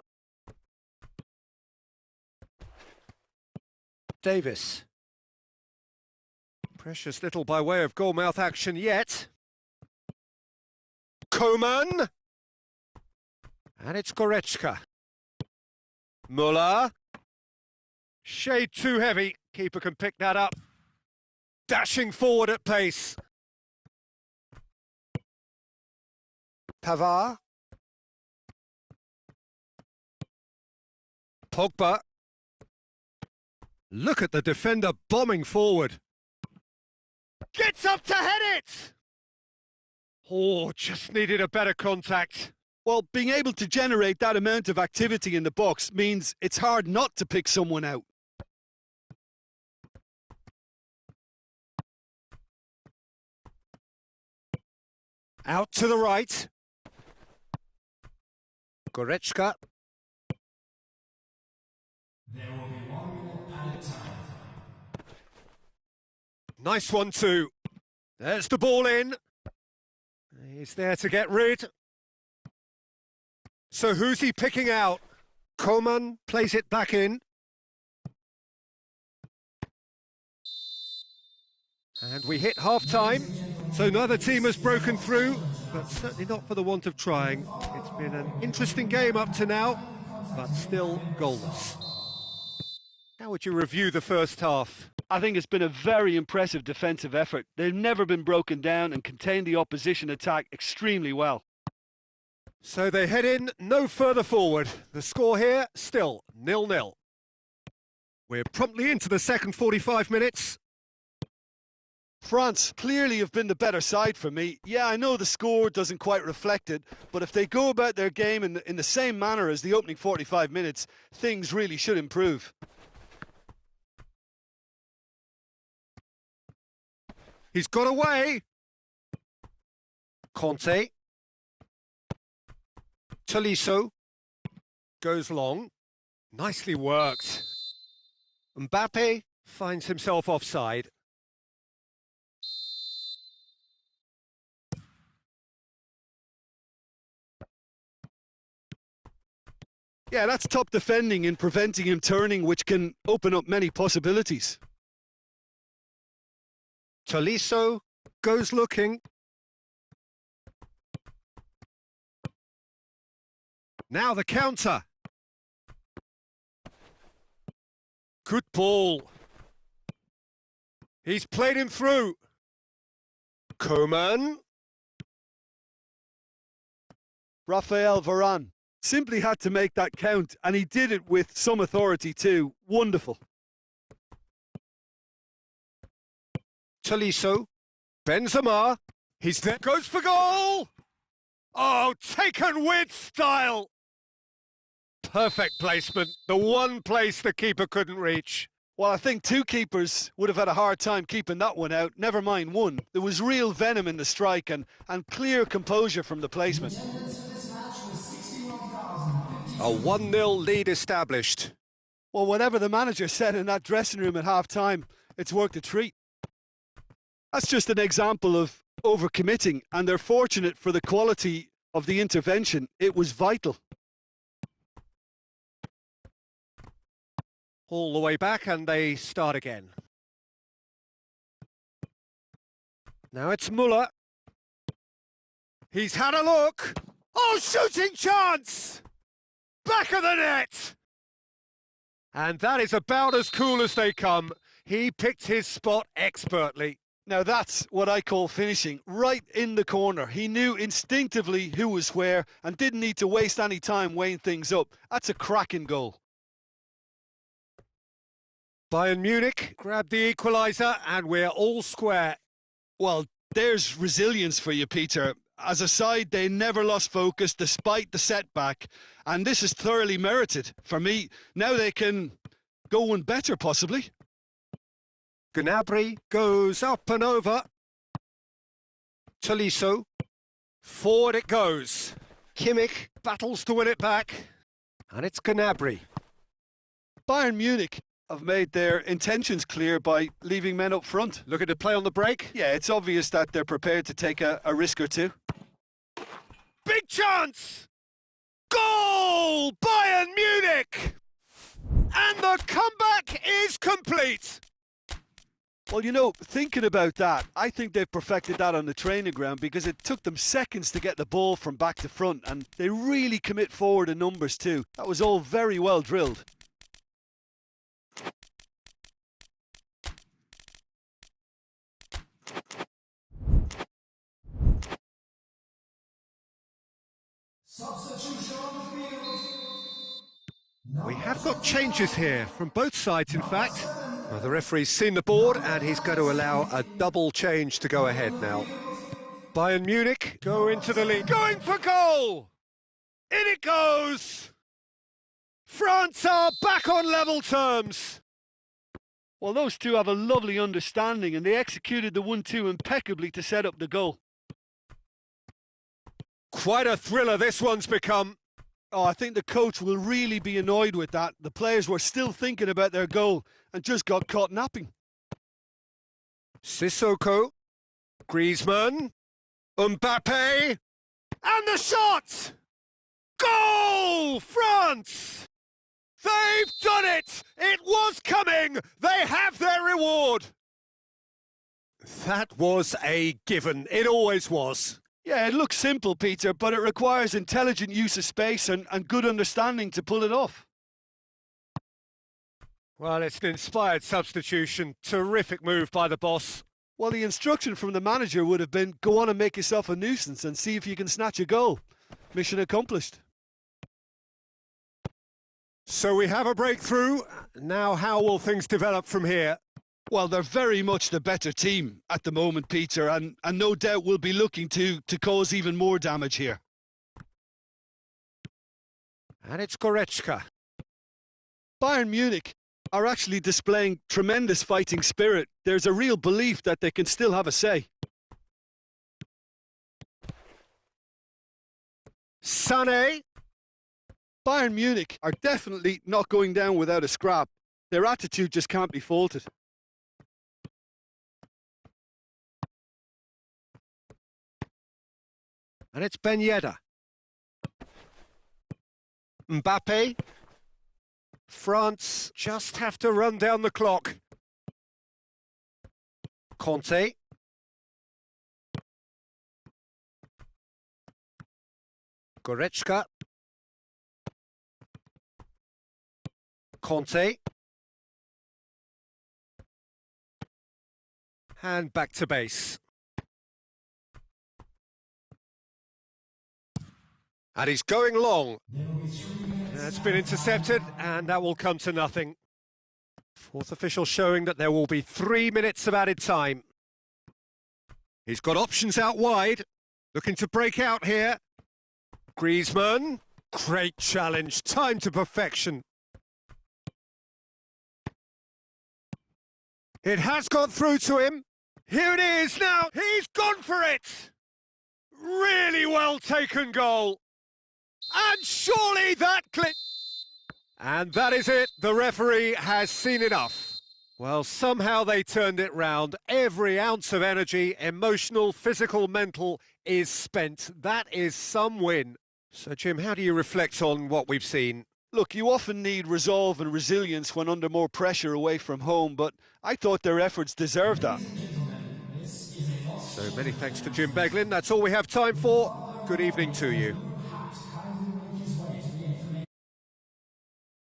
Davis. Precious little by way of goalmouth action yet. Koeman. And it's Goretzka. Muller. Shade too heavy. Keeper can pick that up. Dashing forward at pace. Pavard. Pogba. Look at the defender bombing forward. Gets up to head it! Oh, just needed a better contact. Well, being able to generate that amount of activity in the box means it's hard not to pick someone out. Out to the right. Goretzka. There will be one more added time. Nice one too. There's the ball in. He's there to get rid. So who's he picking out? Koeman plays it back in. And we hit half-time, so neither team has broken through, but certainly not for the want of trying. It's been an interesting game up to now, but still goalless. How would you review the first half? I think it's been a very impressive defensive effort. They've never been broken down and contained the opposition attack extremely well. So they head in no further forward. The score here, still 0-0. We're promptly into the second 45 minutes. France clearly have been the better side for me. Yeah, I know the score doesn't quite reflect it, but if they go about their game in the same manner as the opening 45 minutes, things really should improve. He's got away. Conte. Tolisso. Goes long. Nicely worked. Mbappe finds himself offside. Yeah, that's top defending and preventing him turning, which can open up many possibilities. Tolisso goes looking. Now the counter. Good ball. He's played him through. Koeman. Raphael Varane simply had to make that count, and he did it with some authority too. Wonderful. Tolisso. Benzema. He's there. Goes for goal. Oh, taken with style. Perfect placement. The one place the keeper couldn't reach. Well, I think two keepers would have had a hard time keeping that one out, never mind one. There was real venom in the strike and clear composure from the placement. A 1-0 lead established. Well, whatever the manager said in that dressing room at half-time, it's worked a treat. That's just an example of overcommitting, and they're fortunate for the quality of the intervention. It was vital. All the way back, and they start again. Now it's Muller. He's had a look. Oh, shooting chance! Back of the net! And that is about as cool as they come. He picked his spot expertly. Now that's what I call finishing, right in the corner. He knew instinctively who was where and didn't need to waste any time weighing things up. That's a cracking goal. Bayern Munich grabbed the equaliser and we're all square. Well, there's resilience for you, Peter. As a side, they never lost focus despite the setback, and this is thoroughly merited. For me, now they can go one better, possibly. Gnabry goes up and over. Tolisso. Forward it goes. Kimmich battles to win it back. And it's Gnabry. Bayern Munich have made their intentions clear by leaving men up front. Looking to play on the break. Yeah, it's obvious that they're prepared to take a risk or two. Big chance! Goal! Bayern Munich! And the comeback is complete. complete. Well, you know, thinking about that, I think they've perfected that on the training ground because it took them seconds to get the ball from back to front, and they really commit forward in numbers too. That was all very well drilled. Substitution on the field. We have got changes here from both sides, in fact. Well, the referee's seen the board and he's going to allow a double change to go ahead now. Bayern Munich go into the lead. Going for goal! In it goes! France are back on level terms. Well, those two have a lovely understanding and they executed the 1-2 impeccably to set up the goal. Quite a thriller this one's become. Oh, I think the coach will really be annoyed with that. The players were still thinking about their goal and just got caught napping. Sissoko, Griezmann, Mbappe, and the shot! Goal, France! They've done it! It was coming! They have their reward! That was a given. It always was. Yeah, it looks simple, Peter, but it requires intelligent use of space and good understanding to pull it off. Well, it's an inspired substitution. Terrific move by the boss. Well, the instruction from the manager would have been, go on and make yourself a nuisance and see if you can snatch a goal. Mission accomplished. So we have a breakthrough. Now how will things develop from here? Well, they're very much the better team at the moment, Peter, and no doubt will be looking to cause even more damage here. And it's Goretzka. Bayern Munich are actually displaying tremendous fighting spirit. There's a real belief that they can still have a say. Sané. Bayern Munich are definitely not going down without a scrap. Their attitude just can't be faulted. And it's Ben Yedder. Mbappe. France just have to run down the clock. Conte. Goretzka. Conte. And back to base. And he's going long. That's been intercepted, and that will come to nothing. Fourth official showing that there will be 3 minutes of added time. He's got options out wide, looking to break out here. Griezmann, great challenge, time to perfection. It has got through to him. Here it is now, he's gone for it! Really well taken goal. And surely that clip. And that is it. The referee has seen enough. Well, somehow they turned it round. Every ounce of energy, emotional, physical, mental, is spent. That is some win. So, Jim, how do you reflect on what we've seen? Look, you often need resolve and resilience when under more pressure away from home, but I thought their efforts deserved that. So many thanks to Jim Beglin. That's all we have time for. Good evening to you.